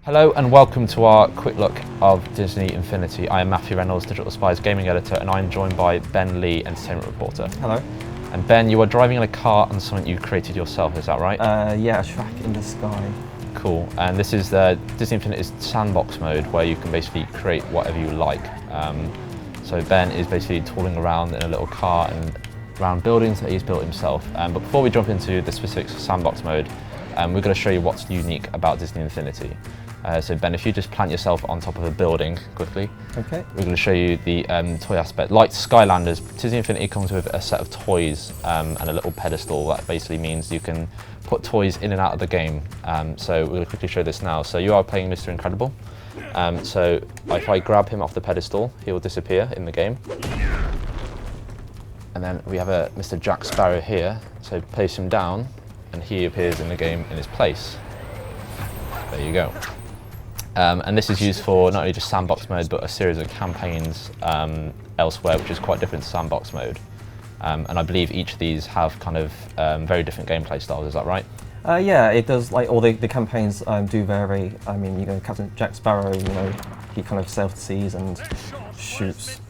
Hello and welcome to our quick look of Disney Infinity. I am Matthew Reynolds, Digital Spies Gaming Editor, and I'm joined by Ben Lee, Entertainment Reporter. Hello. And Ben, you are driving in a car on something you created yourself, is that right? Yeah, a track in the sky. Cool. And this is Disney Infinity's sandbox mode, where you can basically create whatever you like. So Ben is basically tooling around in a little car and around buildings that he's built himself. But before we jump into the specifics of sandbox mode, we're going to show you what's unique about Disney Infinity. So Ben, if you just plant yourself on top of a building quickly. Okay. We're going to show you the toy aspect. Like Skylanders, Disney Infinity comes with a set of toys and a little pedestal. That basically means you can put toys in and out of the game. So we're going to quickly show this now. So you are playing Mr. Incredible. So if I grab him off the pedestal, he will disappear in the game. And then we have a Mr. Jack Sparrow here. So place him down and he appears in the game in his place. There you go. And this is used for not only just sandbox mode, but a series of campaigns elsewhere, which is quite different to sandbox mode. And I believe each of these have kind of very different gameplay styles, is that right? Yeah, it does. Like all the campaigns do vary. I mean, you know, Captain Jack Sparrow, you know, he kind of self-sees and shoots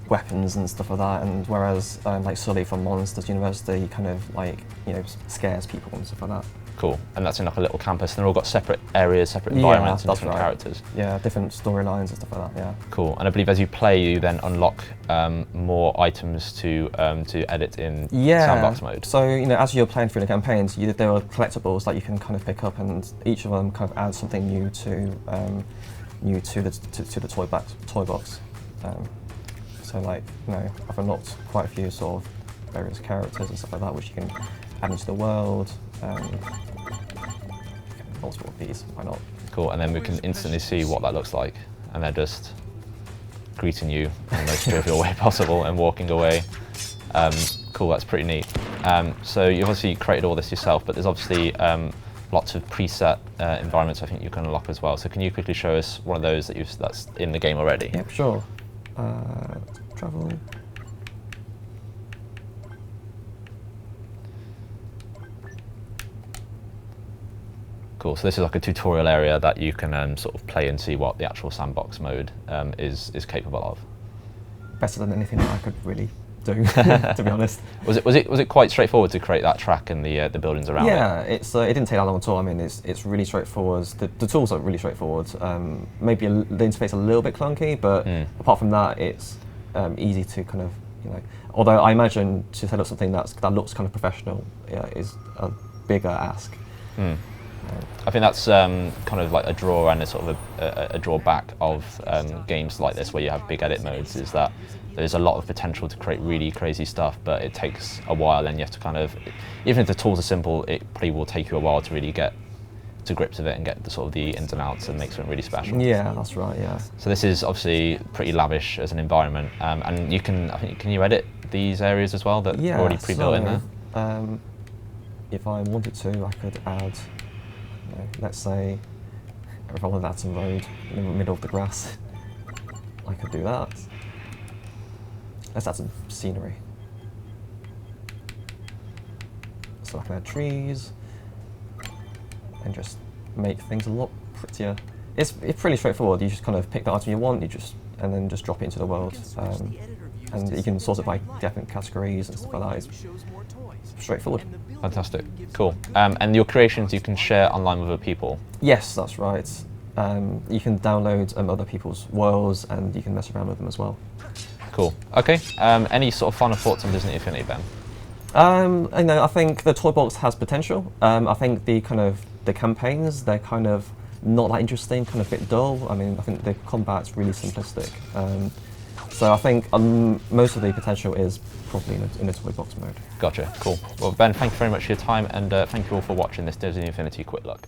weapons and stuff like that. And whereas like Sully from Monsters University, he kind of like, you know, scares people and stuff like that. Cool, and that's in like a little campus, and they're all got separate areas, separate environments, and different characters. Yeah, different storylines and stuff like that. Yeah. Cool, and I believe as you play, you then unlock more items to edit in sandbox mode. So you know, as you're playing through the campaigns, there are collectibles that you can kind of pick up, and each of them kind of adds something new to the toy box. So like, you know, I've unlocked quite a few sort of various characters and stuff like that, which you can add into the world. Multiple of these, why not? Cool, and then we can instantly see what that looks like, and they're just greeting you in the most jovial way possible and walking away. Cool, that's pretty neat. So you obviously created all this yourself, but there's obviously lots of preset environments I think you can unlock as well. So can you quickly show us one of those that's in the game already? Yeah, sure. Travel. Cool, so this is like a tutorial area that you can sort of play and see what the actual sandbox mode is capable of. Better than anything that I could really do, to be honest. Was it quite straightforward to create that track and the buildings around it? Yeah, it didn't take that long at all. I mean, it's really straightforward. The tools are really straightforward. Maybe the interface a little bit clunky, but apart from that, it's easy to kind of, you know. Although I imagine to set up something that looks kind of professional is a bigger ask. I think that's kind of like a draw and a sort of a drawback of games like this where you have big edit modes, is that there's a lot of potential to create really crazy stuff, but it takes a while, and you have to kind of, even if the tools are simple, it probably will take you a while to really get to grips with it and get the sort of the ins and outs and make something really special. Yeah, that's right, yeah. So this is obviously pretty lavish as an environment, and you can, I think, can you edit these areas as well that are already pre-built in there? If I wanted to, I could add, you know, let's say, if I wanted to add some road in the middle of the grass, I could do that. Let's add some scenery. So I can add trees and just make things a lot prettier. It's pretty straightforward. You just kind of pick the item you want, and then just drop it into the world. And you can sort it by different categories and stuff like that. It's straightforward. Fantastic, cool. And your creations you can share online with other people? Yes, that's right. You can download other people's worlds, and you can mess around with them as well. Cool. Okay. Any sort of final thoughts on Disney Infinity, Ben? You know, I think the toy box has potential. I think the campaigns, they're kind of not that interesting, kind of a bit dull. I mean, I think the combat's really simplistic. So I think most of the potential is probably in the toy box mode. Gotcha, cool. Well, Ben, thank you very much for your time, and thank you all for watching this Disney Infinity Quick Look.